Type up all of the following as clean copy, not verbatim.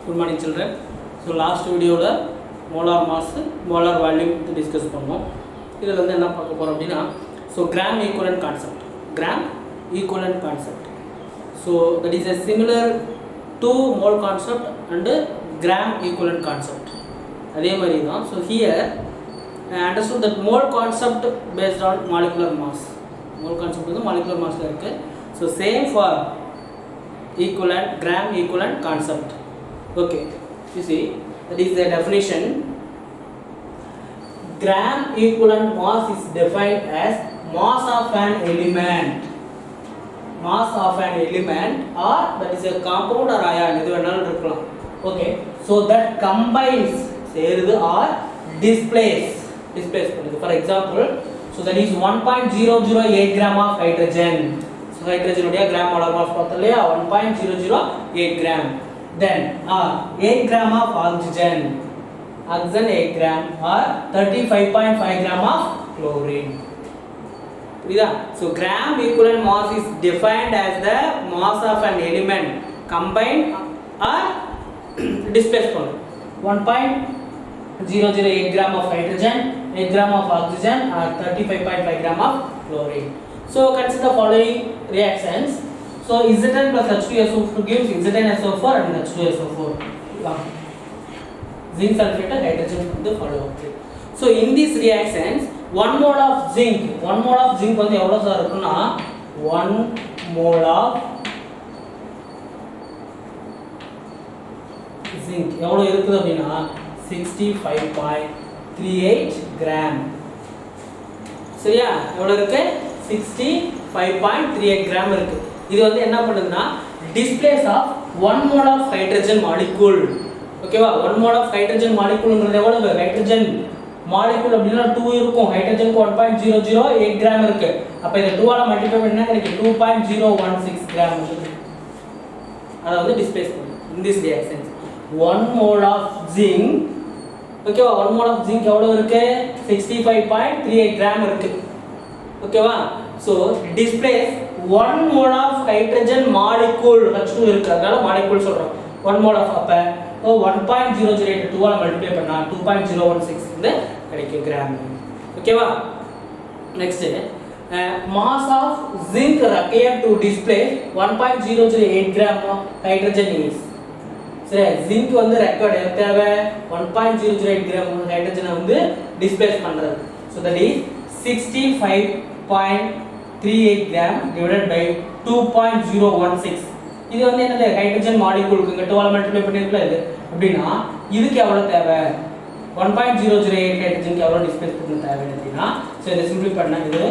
Good morning children. So last video la molar mass, molar volume discuss பண்ணோம். இதுல வந்து என்ன பார்க்க போறோம் அப்படினா so gram equivalent concept. Gram equivalent concept. So that is a similar to mole concept and gram equivalent concept. அதே மாதிரி தான். So here I understood that mole concept based on molecular mass. Mole concept வந்து molecular mass ல இருக்கு. So same for equivalent gram equivalent concept. Okay, you see that is the definition. Gram equivalent mass is defined as mass of an element. Mass of an element or that is a compound or ion. இது வேணாலும் இருக்கலாம். Okay, so that combines சேருது or displays பண்ணுது. For example, so that is 1.008 gram of hydrogen. So hydrogen உடைய gram molar mass பார்த்தலையா 1.008 gram. Then 8 gram of oxygen 8 gram or 35.5 gram of chlorine. So gram equivalent mass is defined as the mass of an element combined or displaced. 1.008 gram of hydrogen, 8 gram of oxygen or 35.5 gram of chlorine. So consider the following reactions. So Zn plus H2SO4 gives Zn-SO4 and H2SO4. Zinc sulfate and hydrogen from the follow-up. So in these reactions, 1 mole of zinc வந்து எவ்வளவு sir இருக்குன்னா 1 mole of zinc எவ்வளவு இருக்குது அப்படினா 65.38 gram. சரியா? எவ்வளவு இருக்கு? 65.38 gram இருக்கு. இது வந்து என்ன பண்ணுதுன்னா displace of 1 mole of hydrogen molecule. ஓகேவா? 1 mole of hydrogen moleculeங்கிறது எவ்வளவு? hydrogen molecule அப்படினா 2 இருக்கும். ஹைட்ரஜனுக்கு 1.008 gram இருக்கு. அப்ப இத 2 ஆல மல்டிப்ளை பண்ணா கிடைக்கும் 2.016 gram இருக்கு. அத வந்து displace பண்ணும். In this reaction 1 mole of zinc ஓகேவா? 1 mole of zinc எவ்வளவு இருக்கு? 65.38 gram இருக்கு. ஓகேவா? So displace 1 mole of hydrogen molecule H2 இருக்கு. அதனால molecule சொல்றோம். 1 mole of அப்ப 1.008 2 ஆல மல்டிப்ளை பண்ணா 2.016 இந்த கிடைக்கும் கிராம். ஓகேவா? Next mass of zinc required to displace 1.008 gram of hydrogen is. சரி, zinc வந்து ரெக்கார்ட் தேவை 1.008 gram ஹைட்ரஜனை வந்து டிஸ்ப்ளேஸ் பண்றது. So that is 65.38 gram divided by 2.016. இது வந்து என்னது ஹைட்ரஜன் மாலிக்யூலுக்கு இங்க 12 மல்டிப்ளை பண்ணிருக்கல இது அப்படினா இதுக்கு எவ்வளவு தேவை 1.008 ஹைட்ரஜனுக்கு எவ்வளவு டிஸ்ப்ளேஸ் பண்ண தேவை அப்படினா சோ இத சிம்பிளை பண்ணா இது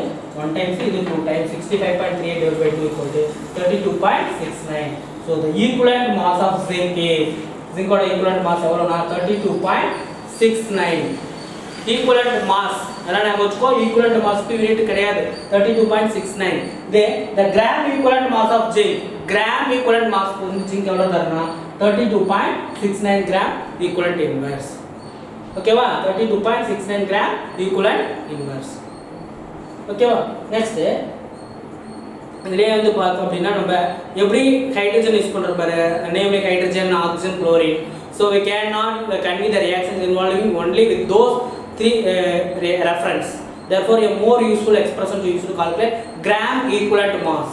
1 டைம்ஸ் இது 2 times 65.38 divided by 2 equal to 32.69. so the equivalent mass of zinc is zinc ஓட equivalent mass எவ்வளவுனா 32.69. equivalent mass அதனால நாம வெச்சுக்கோ equivalent mass க்கு யூனிட் கிடையாது 32.69. the gram equivalent mass of zinc gram equivalent mass zinc எவ்வளவு Tarana 32.69 gram equivalent inverse. ஓகேவா? 32.69 gram equivalent inverse. ஓகேவா? Next இதுலயே வந்து பார்த்தோம் அப்படினா நம்ம எப்படி ஹைட்ரஜன் யூஸ் பண்றோம் பாரு namely hydrogen oxygen chlorine. so we cannot convey the reactions involving only with those three reference. therefore a more useful expression to use to calculate gram equivalent mass.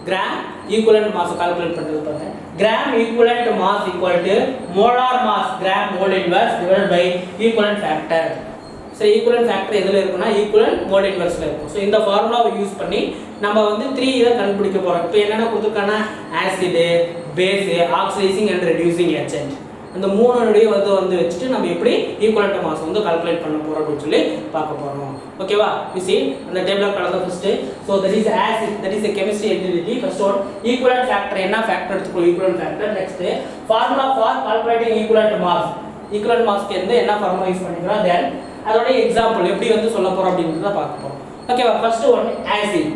gram equivalent mass calculate பண்றது பாருங்க. gram equivalent mass equal to molar mass gram mole inverse divided by equivalent factor. so equivalent factor எதுல இருக்குன்னா equivalent mole inverseல இருக்கும். so இந்த ஃபார்முலாவை use பண்ணி நம்ம வந்து 3 இத கண்டுபிடிக்க போறோம். இப்போ என்னென்ன கொடுத்திருக்கானா acid, base, oxidising and reducing agent. அந்த மூணுடைய வந்து வெச்சிட்டு நம்ம எப்படி ஈக்குவலன்ட் மாஸ் வந்து கால்குலேட் பண்ண போறோம் அப்படி சொல்லி பார்க்க போறோம். ஓகேவா? you see அந்த டேபிள்ல கலந்த first so that is acid, that is a chemistry entity. first one equivalent factor என்ன ஃபேக்டர் எடுத்துக்கோ equivalent factor. next formula for calculating equivalent mass. equivalent mass க்கு என்ன ஃபார்முலா யூஸ் பண்ணிக்கிறோம் then அதோட எக்ஸாம்பிள் எப்படி வந்து சொல்ல போறோம் அப்படிங்கறத பார்க்க போறோம். ஓகேவா? First one acid.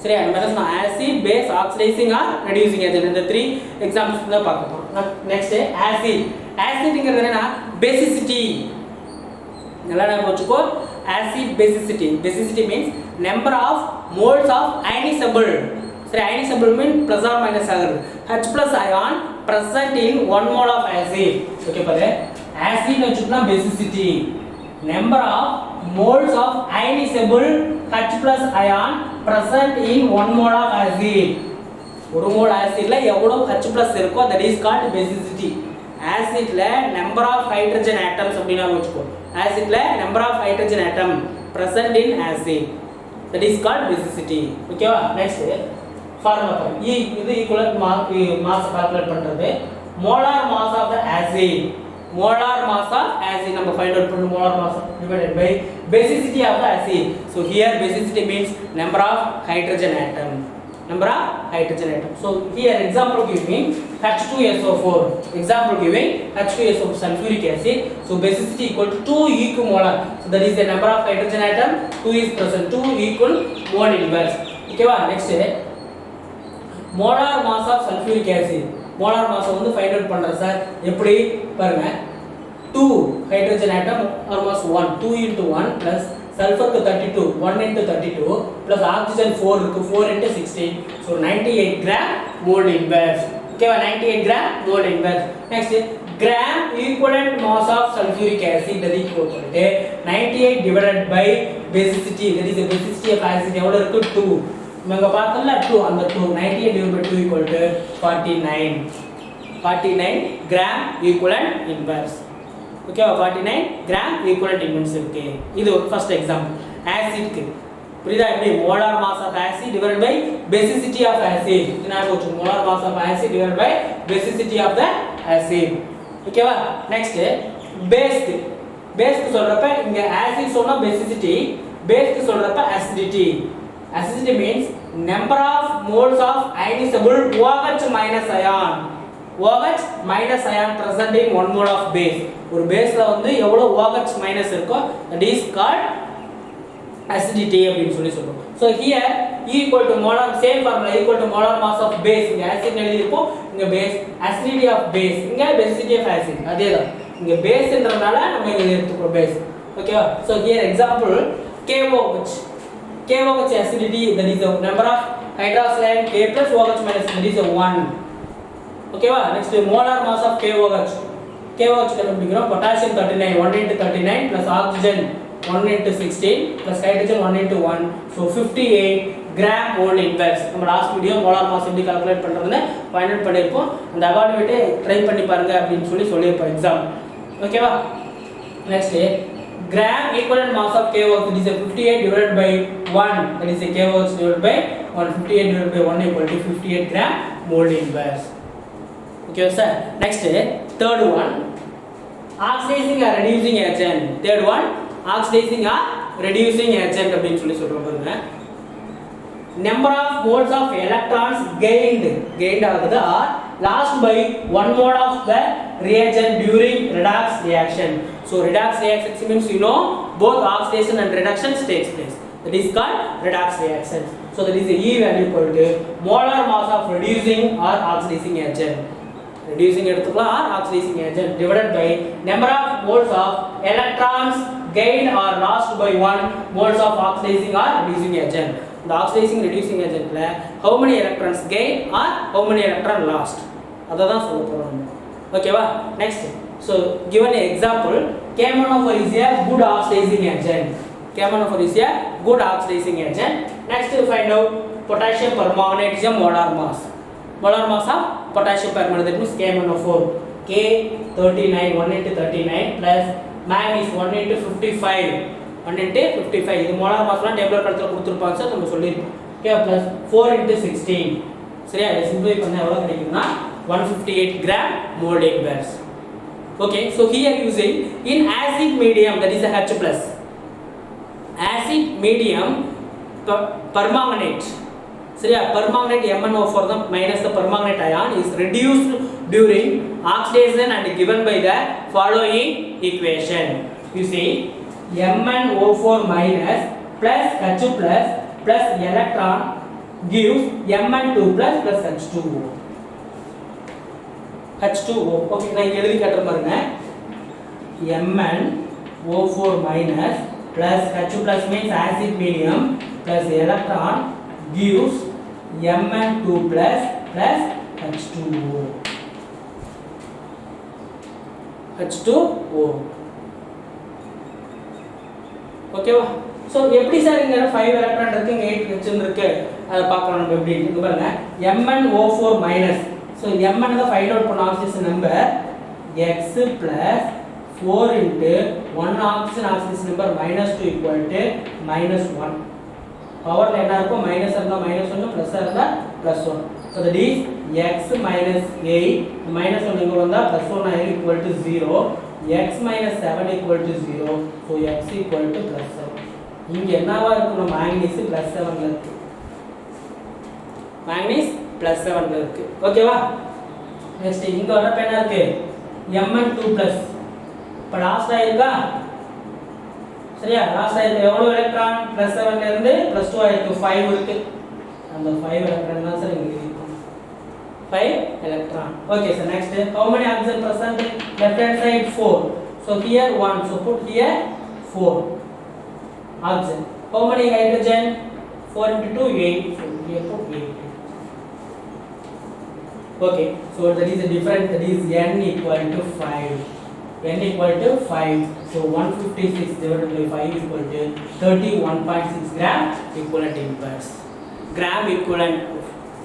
சரியா? நம்ம என்ன சொன்னோம் acid, base, oxidising or reducing agent இந்த 3 எக்ஸாம்பிள்ஸ் தான் பார்க்க போறோம். Next acid. ஆசிட்ங்கிறது என்னன்னா பேசிசிட்டி. நல்லா ஞாபகம் வச்சுக்கோ acid basicity. Basicity means number of moles of ionizable சரி ionizable mean plus or minus ஆகுது H plus ion present in 1 mole of acid okay பாரு acid வெச்சுனா basicity number of moles of ionizable H plus ion present in 1 mole of acid ஒரு mole ஆசிட்ல எவ்வளவு H plus இருக்கோ that is called basicity ஆசிட்ல number of hydrogen atoms அப்படினா வெச்சுக்கோ ஆசிட்ல number of hydrogen atom present in acid that is called basicity ஓகேவா next formula பாரு E இது equivalent mass calculate பண்றது molar mass of the acid molar mass of acid நம்ம find out பண்ணனும் molar mass divided by basicity of the acid so here basicity means number of hydrogen atom number of hydrogen atom so here example giving H2SO4 example giving H2SO4 sulfuric acid so basicity equal to 2 equimolar so that is the number of hydrogen atom 2 is present 2 equal mole inverse okay va next molar mass of sulfuric acid molar mass வந்து find out பண்றேன் sir எப்படி பாருங்க 2 hydrogen atom almost 1 2 into 1 plus sulfur க்கு 32 1 into 32 plus oxygen 4 இருக்கு 4 into 16 so 98 gram mole inverse okay 98 gram mole inverse next gram equivalent mass of sulfuric acid that is equal to 98 divided by basicity that is the basicity of acid எவ்வளவு இருக்கு 2 நம்ம பார்த்தோம்ல 2 அந்த 2 98 divided by 2 equal to 49 gram equivalent inverse okay 49 gram equivalent inverse இருக்கு இது ஒரு first example ஆசிட்க்கு புரியுதா எப்படி molar mass of acid divided by basicity of acid இது நான் போச்சு molar mass of acid divided by basicity of the acid ஓகேவா next பேஸ்க்கு சொல்றப்ப இங்க acid சொன்னா basicity பேஸ்க்கு சொல்றப்ப acidity acidity means number of moles of ionizable OH minus ion OH minus ion present in 1 mole of base ஒரு பேஸ்ல வந்து எவ்வளவு OH minus இருக்கோ that is called acidity அப்படினு சொல்றோம் so here E equal to molar same formula equal to molar mass of base இங்க acid எழுதிருப்போம் இங்க base acidity of base இங்க basicity of acid அதேதான் இங்க பேஸ்ன்றனால நம்ம இங்க எடுத்துக்கிறோம் base ஓகேவா so here example KOH acidity that is the number of hydroxyl ion K plus OH minus that is 1 okay va next molar mass of KOH கண்டுபிடிக்கிறோம் potassium 39 1 into 39 plus oxygen 1 into 16 plus hydrogen 1 into 1 so 58 gram mole inverse நம்ம last video molar mass எப்படி calculate பண்றதுன்னு find out பண்ணிருப்போம் அந்த evaluate try பண்ணி பாருங்க அப்படினு சொல்லிருப்போம் exam ஓகேவா next gram equivalent mass of KOH that is 58 divided by 1 that is a KOH divided by 158 divided by 1 equal to 58 gram mole inverse okay sir next third one oxidizing or reducing agent third one oxidizing or reducing agent அப்படினு சொல்றோம் பாருங்க number of moles of electrons gained ஆகுது or lost by 1 mole of the reagent during redox reaction so redox reaction means you know both oxidation and reduction takes place that is called redox reaction so that is the E value equal to molar mass of reducing or oxidizing agent reducing எடுத்துக்கலாம் or oxidizing agent divided by number of moles of electrons gained or lost by 1 moles of oxidizing or reducing agent the oxidizing reducing agent la how many electrons gained or how many electron lost adha சொல்ல போறோம் ஓகேவா next so given an example KMnO4 is a good oxidizing agent KMnO4 is a good oxidizing agent next we find out potassium permanganate is a molar mass of potassium permanganate that means KMnO4 K 39 1 into 39 plus manganese 1 into 55 1 into 55 இது molar mass லாம் table கழுத்துல கொடுத்திருப்பாங்க sir நம்ம சொல்லிருக்கோம் okay plus 4 into 16 சரியா இத சிம்பிளை பண்ணா எவ்வளவு கிடைக்கும்னா 158 gram mole inverse okay so here using in acid medium that is a H plus acid medium permanganate சரியா permanganate MnO4 தான் minus the permanganate ion is reduced during oxidation and given by the following equation you see MnO4 minus plus H plus electron gives Mn2 plus H2O okay நான் எழுதி காட்டுற பாருங்க MnO4 minus plus H plus means acid medium plus electron gives Mn2 plus H2O. H2O. ஓகேவா? So எப்படி sir இங்கே 5 electron இருக்கு, இங்கே 8 ஹெச்என் இருக்கு, அதை பார்க்கலாம் நம்ம எப்படி இருக்கு பாருங்க. MnO4 minus. ஸோ Mn தான் ஃபைண்ட் அவுட் பண்ண oxygen number X plus 4 into 1 oxygen number minus 2 equal to minus 1. பவர்ல என்ன இருக்கும்? மைனஸ் இருந்தா மைனஸ் 1, பிளஸ் இருந்தா plus 1. So that is x minus 8 minus 1 இங்க வந்தா plus 1 ஆயிடும் equal to 0. x minus 7 equal to 0. So x equal to plus 7. இங்க என்னவா இருக்கும்? மேக்னீஸ் plus 7ல இருக்கு. மேக்னீஸ் plus 7ல இருக்கு. ஓகேவா? நெக்ஸ்ட் இங்க வரப்ப என்ன இருக்கு? Mn2 plus. இப்ப லாஸ்ட் ஆயிருக்கா? சரியா? லாஸ்ட் ஆயிருக்கு எவ்வளவு எலக்ட்ரான்? +7 ல இருந்து +2 ஆயிருக்கு, 5 இருக்கு. அந்த 5 எலக்ட்ரான் தான் சார் இங்க இருக்கும். 5 electron. Okay, so next, how many oxygen present? Left hand side 4. So here 1. So put here 4 oxygen. How many hydrogen? 4 into 2 8. So here put 8. Okay, so that is the difference. That is n equal to 5. N equal to 5. So 156 divided by 5 equal to 31.6 gram equivalent inverse. Gram equivalent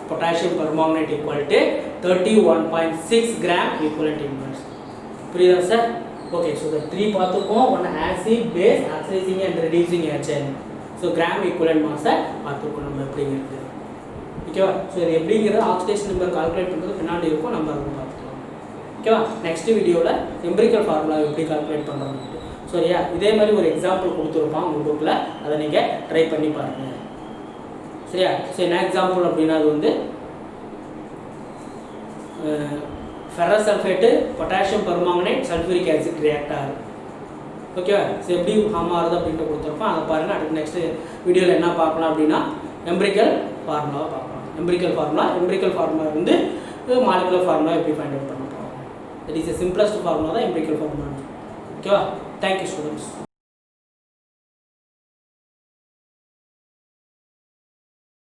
potassium permanganate equal to 31.6 gram equivalent inverse. புரியுதா sir? Okay, so the three பார்த்துக்கோம். one acid, base, oxidizing and reducing agent. So gram equivalent mass பார்த்துக்கோம் நம்ம எப்படிங்கிறது. ஓகேவா? So இது எப்படிங்கிறது oxidation number calculate பண்ணுறது பின்னாடி இருக்கும், நம்ம அதை பார்த்துக்கலாம். ஓகேவா? நெக்ஸ்ட் வீடியோவில் எம்பிரிக்கல் ஃபார்முலா எப்படி கால்குலேட் பண்ணுறோம். சரியா? இதே மாதிரி ஒரு எக்ஸாம்பிள் கொடுத்துருப்பான் உங்கள் புக்கில், அதை நீங்கள் ட்ரை பண்ணி பாருங்கள். சரியா? ஸோ என்ன எக்ஸாம்பிள் அப்படின்னா அது வந்து ferrous sulphate potassium permanganate sulphuric acid react ஆகுது. ஓகேவா? ஸோ எப்படி ஃபார்ம் ஆகுது அப்படின்ட்டு கொடுத்துருப்போம், அதை பாருங்கள். அடுத்து நெக்ஸ்ட் வீடியோவில் என்ன பார்க்கலாம் அப்படின்னா எம்பிரிக்கல் ஃபார்முலாவை பார்க்கலாம். எம்பிரிக்கல் ஃபார்முலா வந்து மாலிகுலர் ஃபார்முலா எப்படி ஃபைண்ட் அவுட் பண்ண போகிறோம். That is the simplest formula தான் எம்பிரிக்கல் ஃபார்முலா. ஓகேவா? Thank you students.